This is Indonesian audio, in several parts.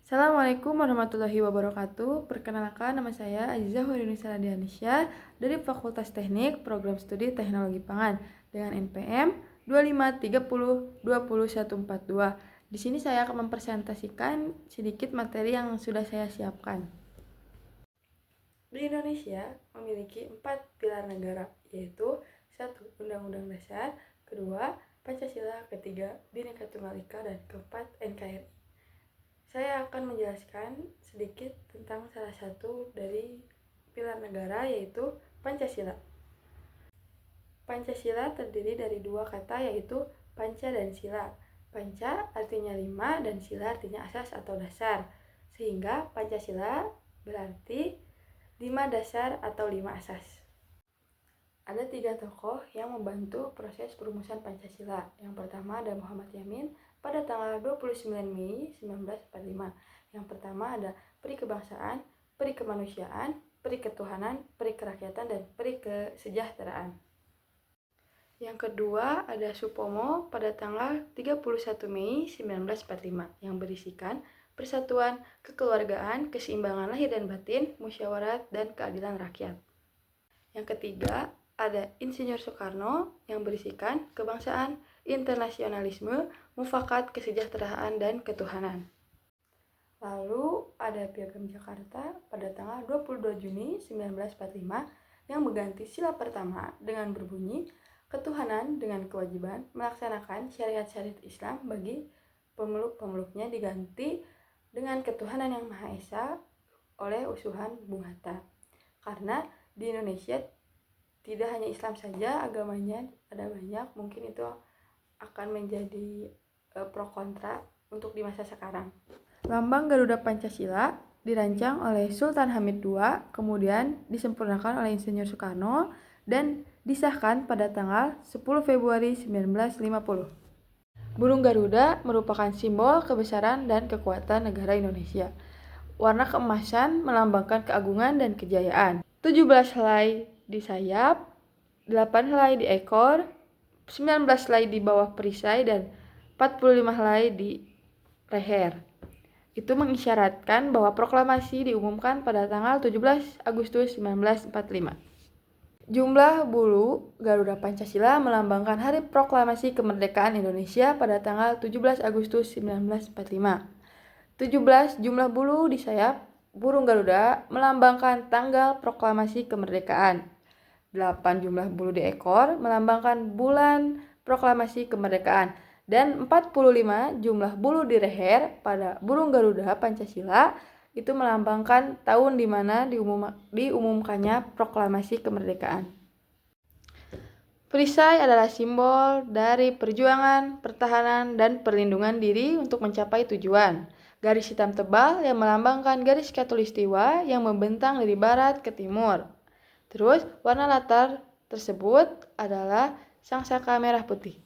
Assalamualaikum warahmatullahi wabarakatuh. Perkenalkan, nama saya Azizah Hurinisa Radianisya dari Fakultas Teknik Program Studi Teknologi Pangan dengan NPM 2530204142. Di sini saya akan mempresentasikan sedikit materi yang sudah saya siapkan. Di Indonesia memiliki 4 pilar negara, yaitu 1. Undang-Undang Dasar, kedua, Pancasila, ketiga, Bhinneka Tunggal Ika, dan keempat, NKRI. Saya akan menjelaskan sedikit tentang salah satu dari pilar negara, yaitu Pancasila. Pancasila terdiri dari dua kata, yaitu panca dan sila. Panca artinya 5 dan sila artinya asas atau dasar, sehingga Pancasila berarti 5 dasar atau 5 asas. Ada 3 tokoh yang membantu proses perumusan Pancasila. Yang pertama ada Muhammad Yamin pada tanggal 29 Mei 1945. Yang pertama ada Peri Kebangsaan, Peri Kemanusiaan, Peri Ketuhanan, Peri Kerakyatan, dan Peri Kesejahteraan. Yang kedua ada Supomo pada tanggal 31 Mei 1945 yang berisikan persatuan, kekeluargaan, keseimbangan lahir dan batin, musyawarat, dan keadilan rakyat. Yang ketiga ada Insinyur Soekarno yang berisikan kebangsaan, internasionalisme, mufakat, kesejahteraan, dan ketuhanan. Lalu ada Piagam Jakarta pada tanggal 22 Juni 1945 yang mengganti sila pertama dengan berbunyi ketuhanan dengan kewajiban melaksanakan syariat-syariat Islam bagi pemeluk-pemeluknya diganti dengan ketuhanan yang Maha Esa oleh usuhan Bung Hatta. Karena di Indonesia tidak hanya Islam saja, agamanya ada banyak, mungkin itu akan menjadi pro kontra untuk di masa sekarang. Lambang Garuda Pancasila dirancang oleh Sultan Hamid II, kemudian disempurnakan oleh Insinyur Soekarno dan disahkan pada tanggal 10 Februari 1950. Burung Garuda merupakan simbol kebesaran dan kekuatan negara Indonesia. Warna keemasan melambangkan keagungan dan kejayaan. 17 helai di sayap, 8 helai di ekor, 19 helai di bawah perisai, dan 45 helai di leher. Itu mengisyaratkan bahwa proklamasi diumumkan pada tanggal 17 Agustus 1945. Jumlah bulu Garuda Pancasila melambangkan Hari Proklamasi Kemerdekaan Indonesia pada tanggal 17 Agustus 1945. 17 jumlah bulu di sayap burung Garuda melambangkan tanggal proklamasi kemerdekaan. 8 jumlah bulu di ekor melambangkan bulan proklamasi kemerdekaan. Dan 45 jumlah bulu di leher pada burung Garuda Pancasila itu melambangkan tahun di mana diumumkannya proklamasi kemerdekaan. Perisai adalah simbol dari perjuangan, pertahanan, dan perlindungan diri untuk mencapai tujuan. Garis hitam tebal yang melambangkan garis khatulistiwa yang membentang dari barat ke timur. Terus warna latar tersebut adalah sangsaka merah putih.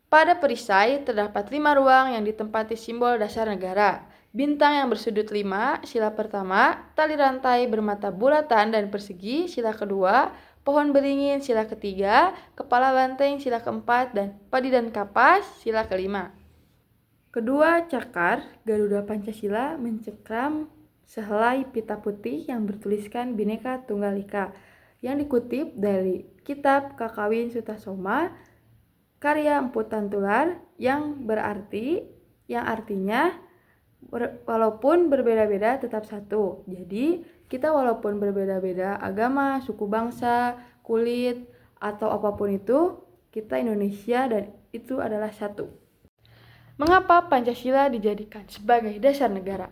Pada perisai terdapat 5 ruang yang ditempati simbol dasar negara. Bintang yang bersudut 5, sila pertama, tali rantai bermata bulatan dan persegi, sila kedua, pohon beringin, sila ketiga, kepala banteng, sila keempat, dan padi dan kapas, sila kelima. Kedua cakar Garuda Pancasila mencekram sehelai pita putih yang bertuliskan Bhinneka Tunggal Ika yang dikutip dari kitab Kakawin Sutasoma karya Empu Tantular yang artinya walaupun berbeda-beda tetap satu. Jadi kita walaupun berbeda-beda agama, suku bangsa, kulit, atau apapun itu, kita Indonesia dan itu adalah satu. Mengapa Pancasila dijadikan sebagai dasar negara?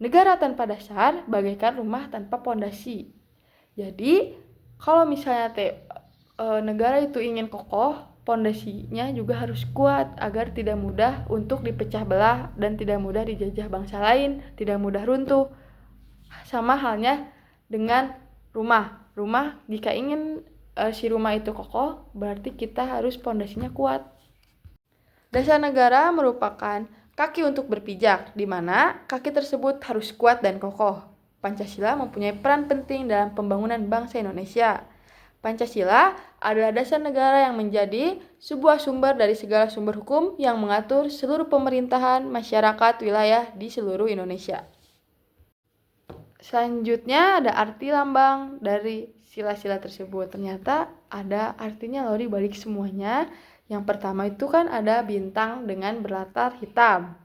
Negara tanpa dasar bagaikan rumah tanpa pondasi. Jadi, kalau misalnya negara itu ingin kokoh, pondasinya juga harus kuat agar tidak mudah untuk dipecah belah dan tidak mudah dijajah bangsa lain, tidak mudah runtuh. Sama halnya dengan rumah. Rumah jika ingin si rumah itu kokoh, berarti kita harus pondasinya kuat. Dasar negara merupakan kaki untuk berpijak, di mana kaki tersebut harus kuat dan kokoh. Pancasila mempunyai peran penting dalam pembangunan bangsa Indonesia. Pancasila adalah dasar negara yang menjadi sebuah sumber dari segala sumber hukum yang mengatur seluruh pemerintahan masyarakat wilayah di seluruh Indonesia. Selanjutnya ada arti lambang dari sila-sila tersebut. Ternyata ada artinya loh di balik semuanya. Yang pertama itu kan ada bintang dengan berlatar hitam.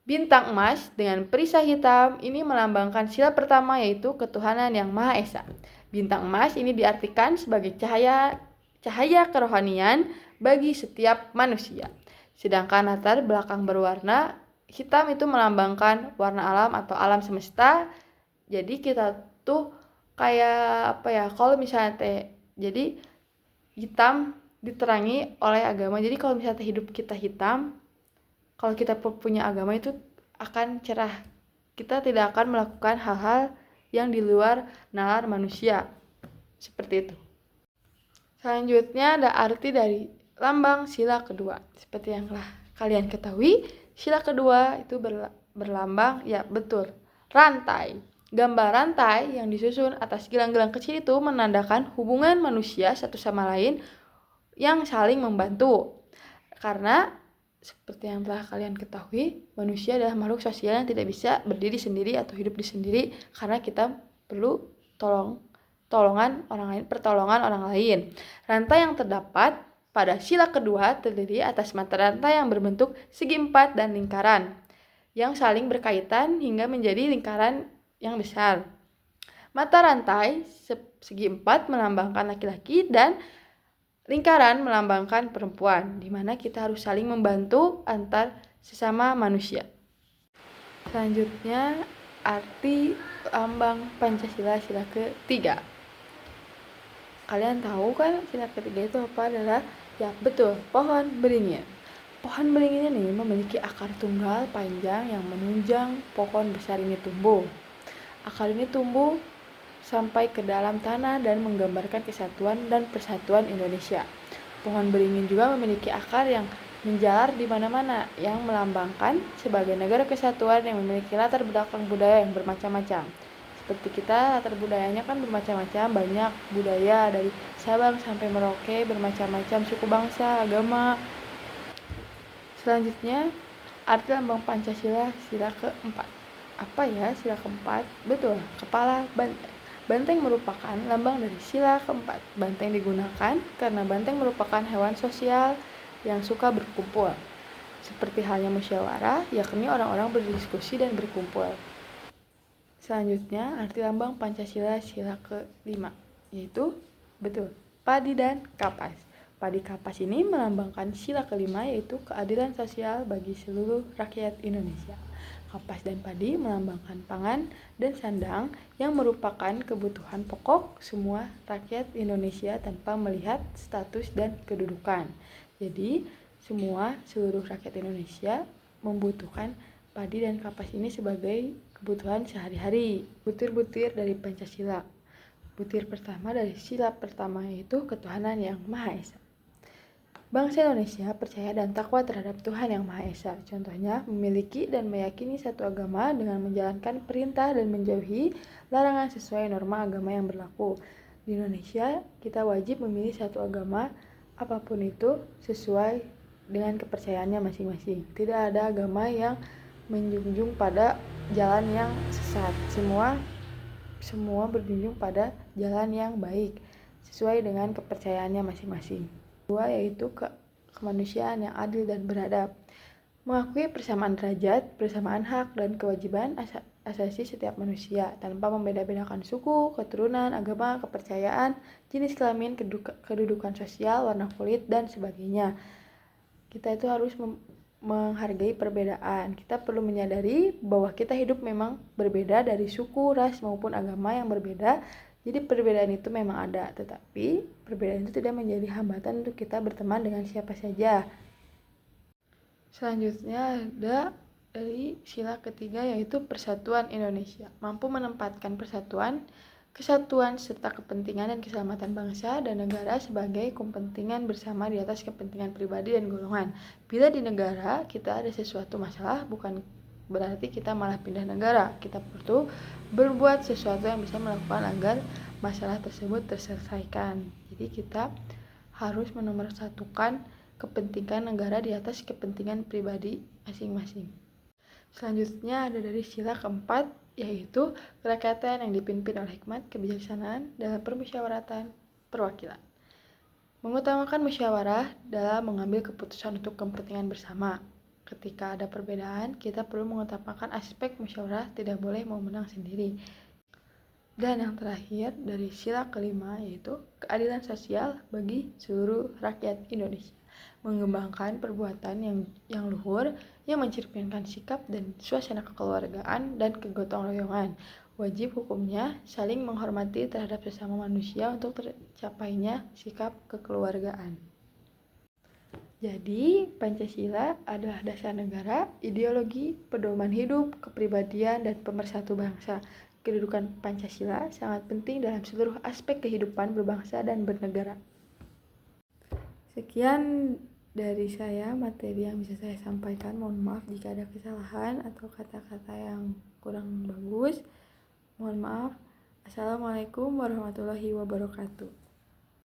Bintang emas dengan perisai hitam ini melambangkan sila pertama, yaitu ketuhanan yang Maha Esa. Bintang emas ini diartikan sebagai cahaya kerohanian bagi setiap manusia. Sedangkan latar belakang berwarna hitam itu melambangkan warna alam atau alam semesta. Jadi kita tuh kayak apa ya, kalau misalnya jadi hitam diterangi oleh agama. Jadi kalau misalnya hidup kita hitam, kalau kita punya agama itu akan cerah. Kita tidak akan melakukan hal-hal yang di luar nalar manusia. Seperti itu. Selanjutnya ada arti dari lambang sila kedua. Seperti yang telah kalian ketahui, sila kedua itu berlambang, ya betul, rantai. Gambar rantai yang disusun atas gelang-gelang kecil itu menandakan hubungan manusia satu sama lain yang saling membantu. Karena seperti yang telah kalian ketahui, manusia adalah makhluk sosial yang tidak bisa berdiri sendiri atau hidup di sendiri, karena kita perlu pertolongan orang lain. Rantai yang terdapat pada sila kedua terdiri atas mata rantai yang berbentuk segi empat dan lingkaran yang saling berkaitan hingga menjadi lingkaran yang besar. Mata rantai segi empat melambangkan laki-laki dan lingkaran melambangkan perempuan, di mana kita harus saling membantu antar sesama manusia. Selanjutnya arti lambang Pancasila sila ketiga. Kalian tahu kan sila ketiga itu apa? Adalah, ya betul, pohon beringin. Pohon beringin ini memiliki akar tunggal panjang yang menunjang pohon besar ini tumbuh. Akar ini tumbuh sampai ke dalam tanah dan menggambarkan kesatuan dan persatuan Indonesia. Pohon beringin juga memiliki akar yang menjalar di mana-mana, yang melambangkan sebagai negara kesatuan yang memiliki latar belakang budaya yang bermacam-macam. Seperti kita, latar budayanya kan bermacam-macam, banyak budaya dari Sabang sampai Merauke, bermacam-macam suku bangsa, agama. Selanjutnya, arti lambang Pancasila sila keempat. Apa ya sila keempat? Betul, kepala banteng. Banteng merupakan lambang dari sila keempat. Banteng digunakan karena banteng merupakan hewan sosial yang suka berkumpul. Seperti halnya musyawarah, yakni orang-orang berdiskusi dan berkumpul. Selanjutnya, arti lambang Pancasila sila kelima, yaitu betul, padi dan kapas. Padi kapas ini melambangkan sila kelima, yaitu keadilan sosial bagi seluruh rakyat Indonesia. Kapas dan padi melambangkan pangan dan sandang yang merupakan kebutuhan pokok semua rakyat Indonesia tanpa melihat status dan kedudukan. Jadi, seluruh rakyat Indonesia membutuhkan padi dan kapas ini sebagai kebutuhan sehari-hari. Butir-butir dari Pancasila. Butir pertama dari sila pertama yaitu ketuhanan yang Maha Esa. Bangsa Indonesia percaya dan takwa terhadap Tuhan Yang Maha Esa. Contohnya, memiliki dan meyakini satu agama dengan menjalankan perintah dan menjauhi larangan sesuai norma agama yang berlaku. Di Indonesia, kita wajib memilih satu agama, apapun itu, sesuai dengan kepercayaannya masing-masing. Tidak ada agama yang menjunjung pada jalan yang sesat. Semua berjunjung pada jalan yang baik, sesuai dengan kepercayaannya masing-masing. Kedua yaitu kemanusiaan yang adil dan beradab. Mengakui persamaan derajat, persamaan hak dan kewajiban asasi setiap manusia tanpa membeda-bedakan suku, keturunan, agama, kepercayaan, jenis kelamin, kedudukan sosial, warna kulit dan sebagainya. Kita itu harus menghargai perbedaan. Kita perlu menyadari bahwa kita hidup memang berbeda dari suku, ras maupun agama yang berbeda. Jadi perbedaan itu memang ada, tetapi perbedaan itu tidak menjadi hambatan untuk kita berteman dengan siapa saja. Selanjutnya ada dari sila ketiga yaitu persatuan Indonesia. Mampu menempatkan persatuan, kesatuan serta kepentingan dan keselamatan bangsa dan negara sebagai kepentingan bersama di atas kepentingan pribadi dan golongan. Bila di negara kita ada sesuatu masalah, bukan berarti kita malah pindah negara. Kita perlu berbuat sesuatu yang bisa melakukan agar masalah tersebut terselesaikan. Jadi kita harus menomorsatukan kepentingan negara di atas kepentingan pribadi masing-masing. Selanjutnya ada dari sila keempat, yaitu kerakyatan yang dipimpin oleh hikmat kebijaksanaan dalam permusyawaratan perwakilan. Mengutamakan musyawarah dalam mengambil keputusan untuk kepentingan bersama. Ketika ada perbedaan, kita perlu mengutamakan aspek musyawarah, tidak boleh mau menang sendiri. Dan yang terakhir dari sila kelima, yaitu keadilan sosial bagi seluruh rakyat Indonesia. Mengembangkan perbuatan yang luhur, yang mencerminkan sikap dan suasana kekeluargaan dan kegotong royongan. Wajib hukumnya saling menghormati terhadap sesama manusia untuk tercapainya sikap kekeluargaan. Jadi, Pancasila adalah dasar negara, ideologi, pedoman hidup, kepribadian, dan pemersatu bangsa. Kedudukan Pancasila sangat penting dalam seluruh aspek kehidupan berbangsa dan bernegara. Sekian dari saya materi yang bisa saya sampaikan. Mohon maaf jika ada kesalahan atau kata-kata yang kurang bagus. Mohon maaf. Assalamualaikum warahmatullahi wabarakatuh.